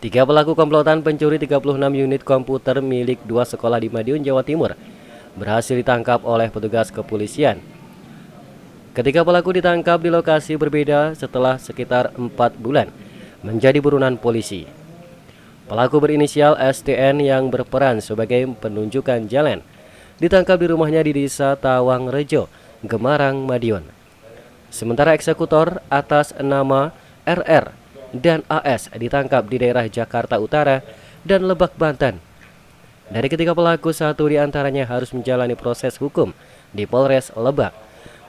Tiga pelaku komplotan pencuri 36 unit komputer milik dua sekolah di Madiun, Jawa Timur berhasil ditangkap oleh petugas kepolisian. Ketiga pelaku ditangkap di lokasi berbeda setelah sekitar 4 bulan menjadi buronan polisi. Pelaku berinisial STN yang berperan sebagai penunjukan jalan ditangkap di rumahnya di Desa Tawangrejo, Gemarang, Madiun. Sementara eksekutor atas nama RR dan AS ditangkap di daerah Jakarta Utara dan Lebak, Banten. Dari ketiga pelaku, satu diantaranya harus menjalani proses hukum di Polres Lebak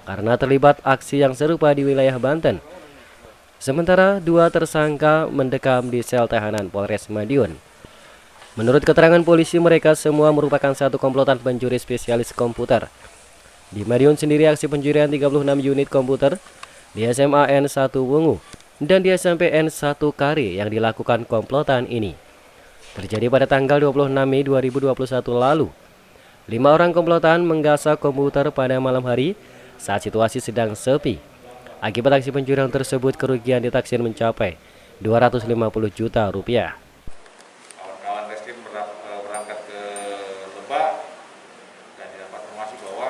karena terlibat aksi yang serupa di wilayah Banten. Sementara dua tersangka mendekam di sel tahanan Polres Madiun. Menurut keterangan polisi, mereka semua merupakan satu komplotan pencuri spesialis komputer. Di Madiun sendiri, aksi pencurian 36 unit komputer di SMA N1 Wungu dan di SMP N1 Kari yang dilakukan komplotan ini terjadi pada tanggal 26 Mei 2021 lalu. 5 orang komplotan menggasak komputer pada malam hari saat situasi sedang sepi. Akibat aksi pencurian tersebut, kerugian ditaksir mencapai 250 juta rupiah. Kawan-kawan reskrim berangkat ke Lebak dan didapat informasi bahwa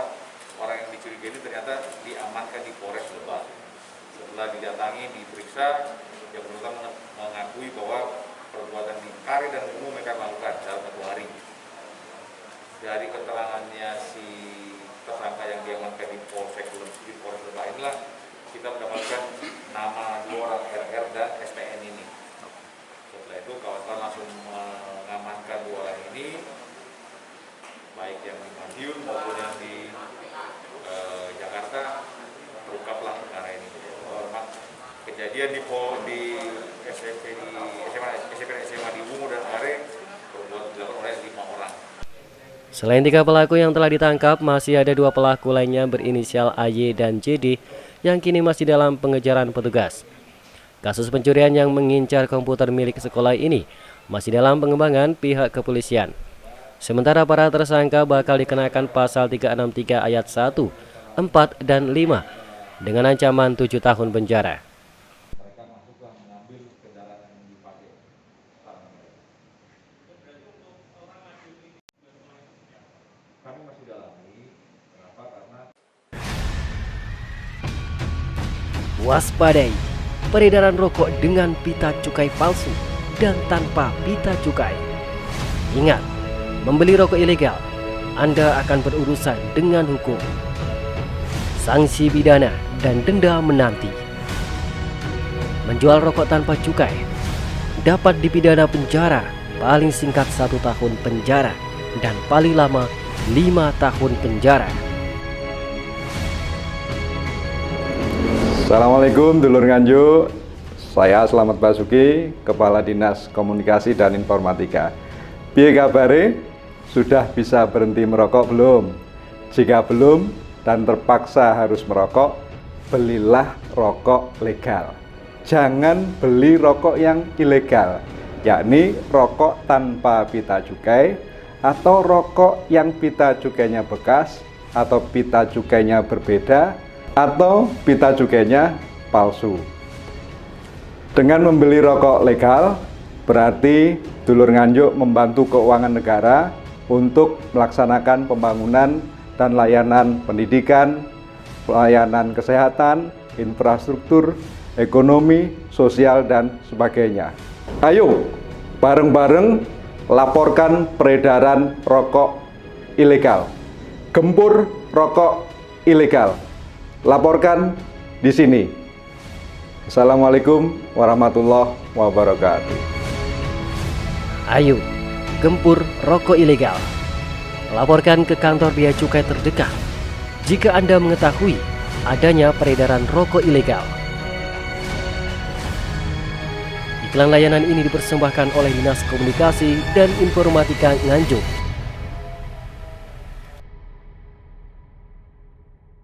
orang yang dicurigai ini ternyata diamankan di Polres Lebak. Setelah didatangi, diperiksa, yang bersangkutan mengakui bahwa perbuatan di Kari dan Wungu mereka lakukan dalam 1 hari. Dari keterangannya si tersangka yang diamankan di Polres Lebak inilah kita mendapatkan nama 2 orang RR dan STN ini. Setelah itu kawan-kawan langsung mengamankan 2 orang ini, baik yang di Madiun maupun yang di Jakarta. Terungkaplah perkara ini. Kejadian di SMP SMA di Wungu dan Kari dilakukan oleh 5 orang. Selain 3 pelaku yang telah ditangkap, masih ada 2 pelaku lainnya berinisial AY dan JD yang kini masih dalam pengejaran petugas. Kasus pencurian yang mengincar komputer milik sekolah ini masih dalam pengembangan pihak kepolisian. Sementara para tersangka bakal dikenakan pasal 363 ayat 1, 4, dan 5 dengan ancaman 7 tahun penjara. Mereka masuklah mengambil kendaraan yang dipakai. Kami masih dalami. Kenapa? Karena Waspadai peredaran rokok dengan pita cukai palsu dan tanpa pita cukai. Ingat, membeli rokok ilegal, Anda akan berurusan dengan hukum. Sanksi pidana dan denda menanti. Menjual rokok tanpa cukai dapat dipidana penjara paling singkat 1 tahun penjara dan paling lama 5 tahun penjara. Assalamualaikum dulur nganjuk. Saya Slamet Basuki, Kepala Dinas Komunikasi dan Informatika. Piye kabare? Sudah bisa berhenti merokok belum? Jika belum dan terpaksa harus merokok, belilah rokok legal. Jangan beli rokok yang ilegal, yakni rokok tanpa pita cukai atau rokok yang pita cukainya bekas atau pita cukainya berbeda atau pita cukainya palsu. Dengan membeli rokok legal, berarti dulur nganjuk membantu keuangan negara untuk melaksanakan pembangunan dan layanan pendidikan, pelayanan kesehatan, infrastruktur, ekonomi, sosial, dan sebagainya. Ayo, bareng-bareng laporkan peredaran rokok ilegal. Gempur rokok ilegal. Laporkan di sini. Assalamualaikum warahmatullahi wabarakatuh. Ayo, gempur rokok ilegal. Laporkan ke kantor bea cukai terdekat jika Anda mengetahui adanya peredaran rokok ilegal. Iklan layanan ini dipersembahkan oleh Dinas Komunikasi dan Informatika Nganjuk.